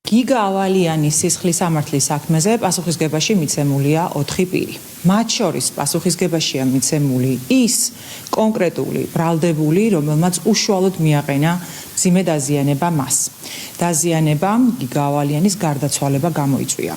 გიგა ავალიანის სისხლის სამართლის საქმეზე პასუხისგებაში მიცემულია 4 პირი. მათ შორის პასუხისგებაშია მიცემული ის კონკრეტული ბრალდებული, რომელმაც უშუალოდ მიაყენა მძიმე დაზიანება მას. დაზიანებამ გიგა ავალიანის გარდაცვალება გამოიწვია.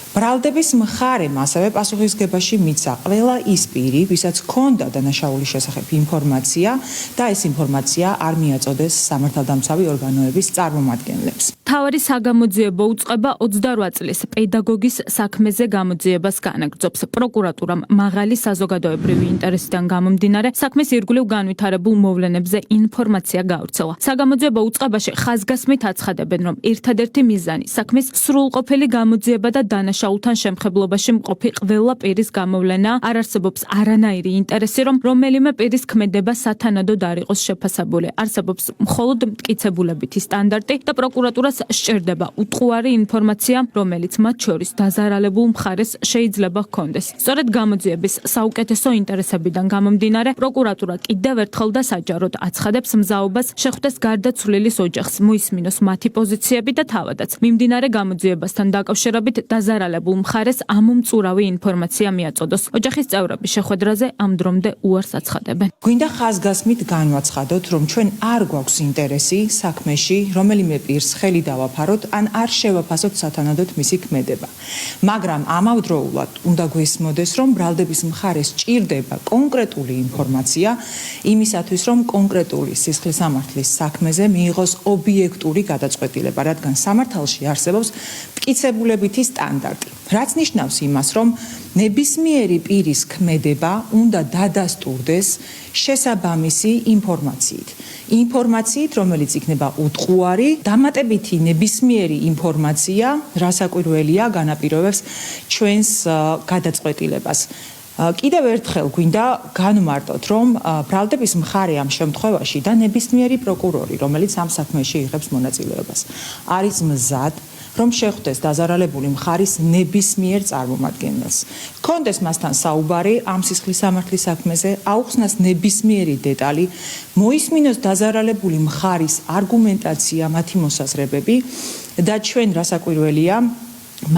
ბრალდების მხარემ ასევე პასუხისგებაში მიცა ყველა ის პირი, ვისაც ჰქონდა დანაშაულის შესახებ ინფორმაცია და ეს ინფორმაცია არ მიაწოდეს სამართალდამცავი ორგანოების წარმომადგენლებს. მთავარი საგამოძიებო უწყება 28 წლის პედაგოგის საქმეზე გამოძიებას განაგრძობს. პროკურატურამ მაღალი საზოგადოებრივი ინტერესიდან გამომდინარე საქმის ირგვლივ განვითარებულ მოვლენებზე ინფორმაცია გაავრცელა. საგამოძიებო უწყებაში ხაზგასმით აცხადებენ, რომ ერთადერთი მიზანი საქმის სრულყოფილი გამოძიება და დანაშაულთან შემხებლობაში მყოფი ყველა პირის გამოვლენა. არ არსებობს არანაირი ინტერესი, რომ რომელიმე პირის ქმედება სათანადოდ არ იყოს შეფასებული. არსებობს მხოლოდ მტკიცებულებითი სტანდარტი და პროკურატურას სჭირდება უტყუარი ინფორმაცია, რომელიც მათ შორის დაზარალებულ მხარეს შეიძლება ჰქონდეს. სწორედ გამოძიების საუკეთესო ინტერესებიდან გამომდინარე, პროკურატურა კიდევ ერთხელ და საჯაროდ აცხადებს მზაობას შეხვდეს გარდაცვლილის ოჯახს, მოისმინოს მათი პოზიციები და თავადაც მიმდინარე გამოძიებასთან დაკავშირებით დაზარალებულ მხარეს ამომწურავი ინფორმაცია მიაწოდოს. ოჯახის წევრები შეხვედრაზე ამ დრომდე უარს აცხადებენ. გვინდა ხაზგასმით განვაცხადოთ, რომ ჩვენ არ გვაქვს ინტერესი საქმეში რომელიმე პირს ხელი დავაფაროთ ან არ შევაფასოთ სათანადოდ მისი ქმედება. მაგრამ ამავდროულად უნდა გვესმოდეს, რომ ბრალდების მხარეს სჭირდება კონკრეტული ინფორმაცია იმისათვის, რომ კონკრეტული სისხლის სამართლის საქმეზე მიიღოს ობიექტური გადაწყვეტილება, რადგან სამართალში არსებობს მტკიცებულებითი სტანდარტი. რაც ნიშნავს იმას, რომ ნებისმიერი პირის ქმედება უნდა დადასტურდეს შესაბამისი ინფორმაციით. ინფორმაციით, რომელიც იქნება უტყუარი, დამატებითი ნებისმიერი ინფორმაცია, რასაკვირველია, განაპირობებს ჩვენს გადაწყვეტილებას. კიდევ ერთხელ გვინდა განვმარტოთ, რომ ბრალდების მხარე ამ შემთხვევაში და ნებისმიერი პროკურორი, რომელიც ამ საქმეში იღებს მონაწილეობას, არის მზად რომ შეხვდეს დაზარალებული მხარის ნებისმიერ წარმომადგენელს. ჰქონდეს მასთან საუბარი ამ სისხლის სამართლის საქმეზე, აუხსნას ნებისმიერი დეტალი, მოისმინოს დაზარალებული მხარის არგუმენტაცია, მათი მოსაზრებები და ჩვენ რასაკვირველია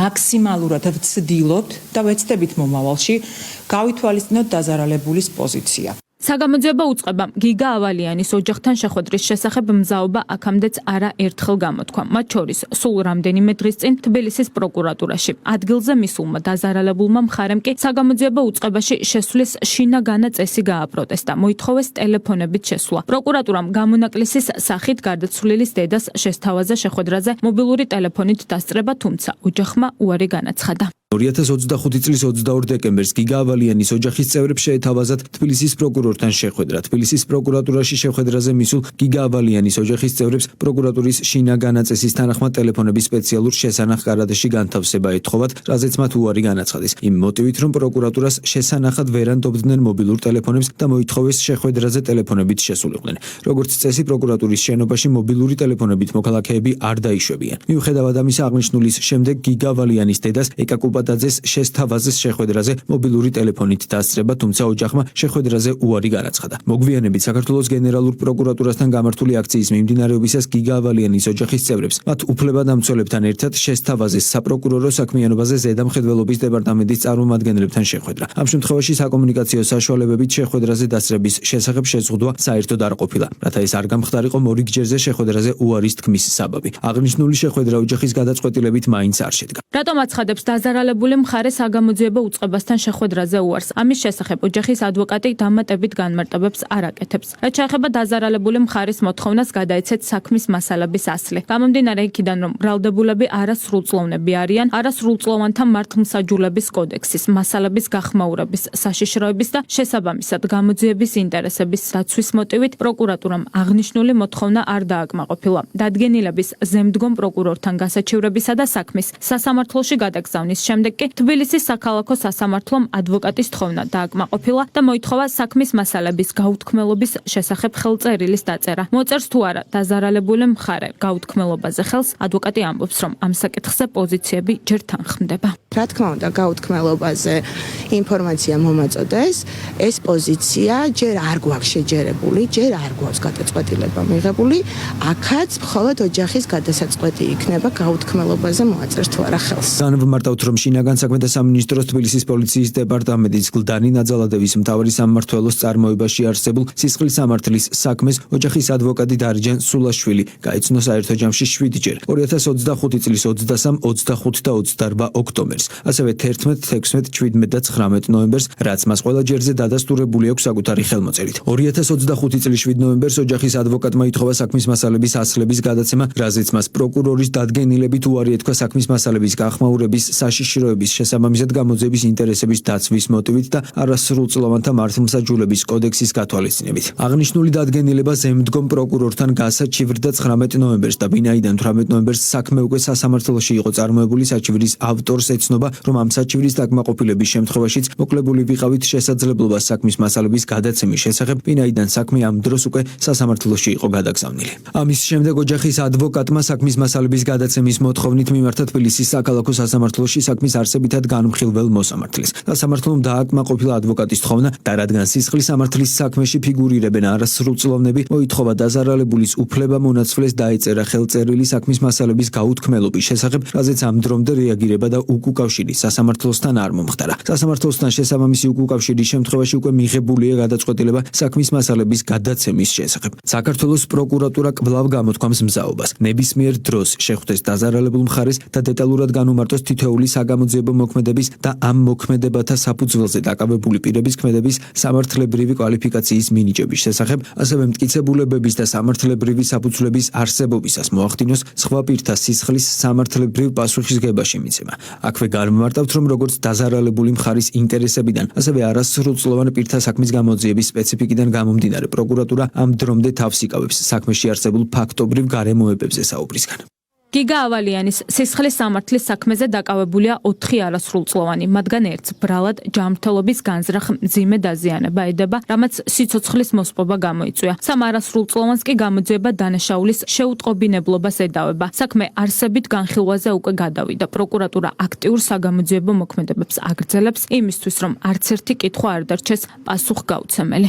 მაქსიმალურად ვცდილობთ და ვეცდებით მომავალში გავითვალისწინოთ დაზარალებულის პოზიცია. საგამოძიებო უწყებამ გიგა ავალიანის ოჯახთან შეხვედრის შესახებ მზაობა აქამდეც არა ერთხელ გამოთქვა. მათ შორის სულ რამდენიმე დღის წინ თბილისის პროკურატურაში. ადგილზე მისულმა დაზარალებულმა მხარემ კი საგამოძიებო უწყებაში შესვლის შინაგანა წესი გააპროტესტა. მოითხოვეს ტელეფონებით შესვლა. პროკურატურამ გამონაკლისის სახით გარდაცვლილის დედას შესთავაზა შეხვედრაზე მობილური ტელეფონით დასწრება, თუმცა ოჯახმა უარი განაცხადა. 2025 წლის 22 დეკემბერს გიგა ავალიანის ოჯახის წევრებს შეეთავაზათ თბილისის პროკურორთან შეხვედრა. თბილისის პროკურატურაში შეხვედრაზე მისულ გიგა ავალიანის ოჯახის წევრებს პროკურატურის შინაგანა წესის თანახმად ტელეფონების სპეციალურ შესანახ კარადაში განთავსება ეთხოვათ, რაზეც მათ უარი განაცხადეს. იმ მოტივით, რომ პროკურატურას შესანახად ვერანდობდნენ მობილურ ტელეფონებს და მოითხოვეს შეხვედრაზე ტელეფონებით შესულიყვნენ. როგორც წესი, პროკურატურის შენობაში მობილური ტელეფონებით მოქალაქეები არ დაიშვებიან. მიუხედავად ამისა, აღნიშნულის შემდეგ გიგა ავალიანის დედას ეკაკუბადაძეს შესთავაზეს შეხვედრაზე მობილური ტელეფონით დასწრება, თუმცა ოჯახმა შეხვედრაზე უარი განაცხადა. მოგვიანებით საქართველოს გენერალურ პროკურატურასთან გამართული აქციის მიმდინარეობისას გიგა ავალიანის ოჯახის წევრებს მათ უფლებადამცველებთან ერთად შესთავაზეს საპროკურორო საქმიანობაზე ზედამხედველობის დეპარტამენტის წარმომადგენლებთან შეხვედრა. ამ შემთხვევაში საკომუნიკაციო საშუალებებით შეხვედრაზე დასწრების შესახებ შეზღუდვა საერთოდ არ ყოფილა, რათა ეს არ გამხდარიყო მორიგჯერზე შეხვედრაზე უარის თქმის საბაბი. აღნიშნული შეხვედრა ოჯახის გადაწყვეტილებით მაინც არ შედგა. რატომ აცხადებს დაზარალებული მხარე საგამოძიებო უწყებასთან შეხვედრაზე უარს? ამის შესახებ ოჯახის ადვოკატი დამატებით განმარტებებს არ აკეთებს. რაც შეეხება დაზარალებული მხარის მოთხოვნას გადაეცეთ საქმის მასალების ასლი. გამომდინარე იქიდან, რომ ბრალდებულები არასრულწლოვნები არიან, არასრულწლოვანთა მართლმსაჯულების კოდექსის, მასალების გახმაურების, საშიშროების და შესაბამისად გამოძიების ინტერესების დაცვის მოტივით პროკურატურამ აღნიშნული მოთხოვნა არ დააკმაყოფილა. დადგენილების ზემდგომ პროკურორთან გასაჩივრებისა და საქმის სასამართლოში გადაგზავნის შემდეგ კი თბილისის საქალაქო სასამართლომ ადვოკატის თხოვნა დააკმაყოფილა და მოითხოვა საქმის მასალების გაუთქმელობის შესახებ ხელწერილის დაწერა. მოწერს თუ არა დაზარალებული მხარე გაუთქმელობაზე ხელს, ადვოკატი ამბობს, რომ ამ საკითხზე პოზიციები ჯერ თანხმდება. რა თქმა უნდა, გაუთქმელობაზე ინფორმაცია მომაწოდეს, ეს პოზიცია ჯერ არ გვაქვს შეჯერებული, ჯერ არ გვაქვს გადაწყვეტილება მიღებული, აქაც მხოლოდ ოჯახის გადასაწყვეტი იქნება გაუთქმელობაზე მოაწერს თუ არა ხელს. განვმარტავთ, რომ შინაგან საქმეთა სამინისტროს თბილისის პოლიციის დეპარტამენტის გლდანი ნაძალადევის მთავარი სამმართველოს წარმოებაში არსებულ სისხლის სამართლის საქმეს ოჯახის ადვოკატი დარიჯან სულაშვილი გაიცნო საერთო ჯამში 7 ჯერ 2025 წლის 23, 25 და 28 ოქტომბერს, ასევე 11, 16, 17 და 19 ნოემბერს, რაც მას ყველა ჯერზე დადასტურებული აქვს საკუთარი ხელმოწერით. 2025 წლის 7 ნოემბერს ოჯახის ადვოკატმა ითხოვა საქმის მასალების ასლების გადაცემა, რაზეც მას პროკურორის დადგენილებით უარი ეთქვა საქმის მასალების გახმაურების საშიშროების შესაბამისად გამოძიების ინტერესების დაცვის მოტივით და არასრულწლოვანთა მართლმსაჯულების კოდექსის გათვალისწინებით. აღნიშნული დადგენილება ზემდგომ პროკურორთან გასაჩივრდა 19 ნოემბერს და ვინაიდან 18 ნოემბერს საქმე უკვე სასამართლოში იყო წარმოებული, საჩივრის ავტორს ეცნობა, რომ ამ საჩივრის დაკმაყოფილების შემთხვევაშიც მოკლებული ვიყავით შესაძლებლობა საქმის მასალების გადაცემის შესახებ, ვინაიდან საქმე ამ დროს უკვე სასამართლოში იყო გადაგზავნილი. ამის შემდეგ ოჯახის ადვოკატმა საქმის მასალების გადაცემის მოთხოვნით მიმართა თბილისის საქალაქო სასამართლოში საქმის არსებითად განმხილველ მოსამართლეს. სასამართლომ დააკმაყოფილა ადვოკატის თხოვნა და რადგან სისხლის სამართლის საქმეში ფიგურირებენ არასრულწლოვნები, მოითხოვა დაზარალებულის უფლება მონაცვლეს დაეწერა ხელწერილი საქმის მასალების გაუთქმელობის შესახებ, რაზეც ამ დრომდე რეაგირება და უკავშირი სასამართლოსთან არ მომხდარა. სასამართლოსთან შესაბამისი უკავშირის შემთხვევაში უკვე მიღებულია გადაწყვეტილება საქმის მასალების გადაცემის შესახებ. საქართველოს პროკურატურა კვლავ გამოთქვამს მზაობას, ნებისმიერ დროს შეხვდეს დაზარალებულ მხარეს და დეტალურად განუმარტოს თითოეული საგამოძიებო მოქმედების და ამ მოქმედებათა საფუძველზე დაკავებული პირების ქმედების სამართლებრივი კვალიფიკაციის მინიჭების შესახებ, ასევე მტკიცებულებების და სამართლებრივი საფუძვლების არსებობისას მოახდინოს სხვა პირთა სისხლის სამართლებრივ პასუხისგებაში მიცემა. აქვე განმარტავთ, რომ როგორც დაზარალებული მხარის ინტერესებიდან, ასევე არასრულწლოვან პირთა საქმის გამოძიების სპეციფიკიდან გამომდინარე, პროკურატურა ამ დრომდე თავს იკავებს საქმეში არსებულ ფაქტობრივ გარემოებებზე საუბრისგან. გიგა ავალიანის სისხლის სამართლის საქმეზე დაკავებულია 4 არასრულწლოვანი, მათგან ერთს ბრალად ჯანმრთელობის განზრახ მძიმე დაზიანება ედება, რამაც სიცოცხლის მოსპობა გამოიწვია. 3 არასრულწლოვანს კი გამოძიება დანაშაულის შეუტყობინებლობას ედავება. საქმე არსებით განხილვაზე უკვე გადავიდა. პროკურატურა აქტიურ საგამოძიებო მოქმედებებს აგრძელებს იმისთვის, რომ არც ერთი კითხვა არ დარჩეს პასუხგაუცემელი.